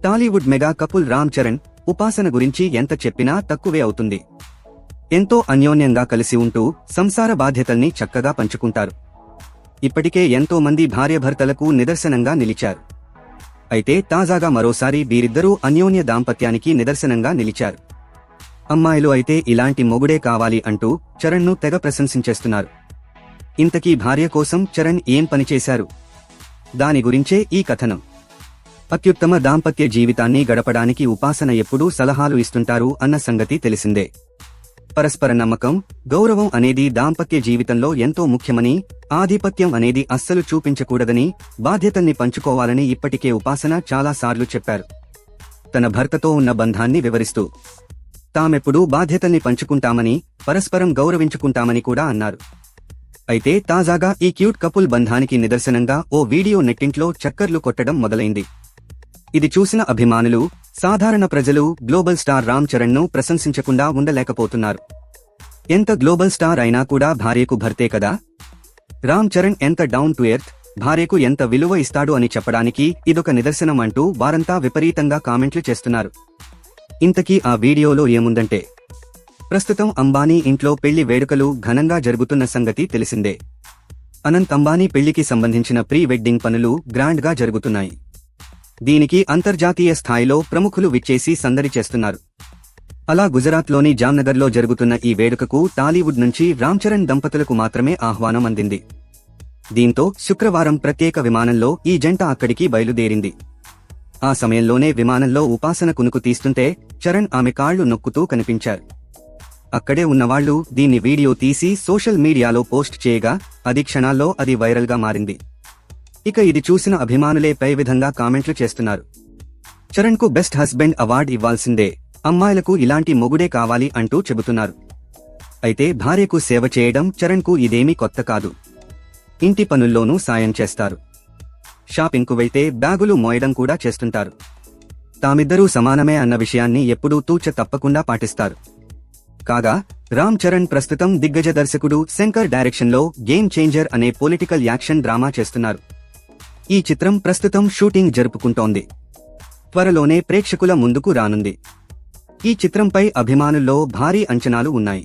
Tollywood mega couple Ram Charan, ఉపాసన గురించి ఎంత చెప్పినా తక్కువే అవుతుంది. ఎంతో అన్యోన్యంగా కలిసి ఉంటూ సంసార బాధ్యతల్ని చక్కగా పంచుకుంటారు. ఇప్పటికే ఎంతో మంది భార్యాభర్తలకు నిదర్శనంగా నిలిచారు. అయితే తాజాగా మరోసారి వీరిద్దరూ అన్యోన్య దాంపత్యానికి నిదర్శనంగా నిలిచారు. అమ్మాయిలు అయితే ఇలాంటి మొగుడే కావాలి అంటూ చరణ్ను తెగ ప్రశంసించేస్తున్నారు. ఇంతకీ భార్య కోసం చరణ్ ఏం పనిచేశారు? దాని గురించే ఈ కథనం. అత్యుత్తమ దాంపత్య జీవితాన్ని గడపడానికి ఉపాసన ఎప్పుడూ సలహాలు ఇస్తుంటారు అన్న సంగతి తెలిసిందే. పరస్పర నమ్మకం, గౌరవం అనేది దాంపత్య జీవితంలో ఎంతో ముఖ్యమని, ఆధిపత్యం అనేది అస్సలు చూపించకూడదని, బాధ్యతల్ని పంచుకోవాలని ఇప్పటికే ఉపాసన చాలాసార్లు చెప్పారు. తన భర్తతో ఉన్న బంధాన్ని వివరిస్తూ తామెప్పుడూ బాధ్యతల్ని పంచుకుంటామని, పరస్పరం గౌరవించుకుంటామని కూడా అన్నారు. అయితే తాజాగా ఈ క్యూట్ కపుల్ బంధానికి నిదర్శనంగా ఓ వీడియో నెట్టింట్లో చక్కర్లు కొట్టడం మొదలైంది. ఇది చూసిన అభిమానులు, సాధారణ ప్రజలు గ్లోబల్ స్టార్ రామ్ చరణ్ను ప్రశంసించకుండా ఉండలేకపోతున్నారు. ఎంత గ్లోబల్ స్టార్ అయినా కూడా భార్యకు భర్తే కదా. రామ్ చరణ్ ఎంత డౌన్ టు ఎర్త్, భార్యకు ఎంత విలువ ఇస్తాడు అని చెప్పడానికి ఇదొక నిదర్శనం అంటూ వారంతా విపరీతంగా కామెంట్లు చేస్తున్నారు. ఇంతకీ ఆ వీడియోలో ఏముందంటే, ప్రస్తుతం అంబానీ ఇంట్లో పెళ్లి వేడుకలు ఘనంగా జరుగుతున్న సంగతి తెలిసిందే. అనంత్ అంబానీ పెళ్లికి సంబంధించిన ప్రీ వెడ్డింగ్ పనులు గ్రాండ్గా జరుగుతున్నాయి. దీనికి అంతర్జాతీయ స్థాయిలో ప్రముఖులు విచ్చేసి సందడి చేస్తున్నారు. అలా గుజరాత్లోని జామ్నగర్లో జరుగుతున్న ఈ వేడుకకు టాలీవుడ్ నుంచి రామ్ చరణ్ దంపతులకు మాత్రమే ఆహ్వానం అందింది. దీంతో శుక్రవారం ప్రత్యేక విమానంలో ఈ జంట అక్కడికి బయలుదేరింది. ఆ సమయంలోనే విమానంలో ఉపాసన కునుకు తీస్తుంటే చరణ్ ఆమె కాళ్లు నొక్కుతూ కనిపించారు. అక్కడే ఉన్నవాళ్లు దీన్ని వీడియో తీసి సోషల్ మీడియాలో పోస్ట్ చేయగా అది క్షణాల్లో అది వైరల్గా మారింది. ఇక ఇది చూసిన అభిమానులే పై విధంగా కామెంట్లు చేస్తున్నారు. చరణ్కు బెస్ట్ హస్బెండ్ అవార్డు ఇవ్వాల్సిందే, అమ్మాయిలకు ఇలాంటి మొగుడే కావాలి అంటూ చెబుతున్నారు. అయితే భార్యకు సేవ చేయడం చరణ్కు ఇదేమీ కొత్త కాదు. ఇంటి పనుల్లోనూ సాయం చేస్తారు. షాపింగ్కు వెళ్తే బ్యాగులు మోయడం కూడా చేస్తుంటారు. తామిద్దరూ సమానమే అన్న విషయాన్ని ఎప్పుడూ తూచ తప్పకుండా పాటిస్తారు. కాగా రామ్ చరణ్ ప్రస్తుతం దిగ్గజ దర్శకుడు శంకర్ డైరెక్షన్లో గేమ్ చేంజర్ అనే పొలిటికల్ యాక్షన్ డ్రామా చేస్తున్నారు. ఈ చిత్రం ప్రస్తుతం షూటింగ్ జరుపుకుంటోంది. త్వరలోనే ప్రేక్షకుల ముందుకు రానుంది. ఈ చిత్రంపై అభిమానుల్లో భారీ అంచనాలు ఉన్నాయి.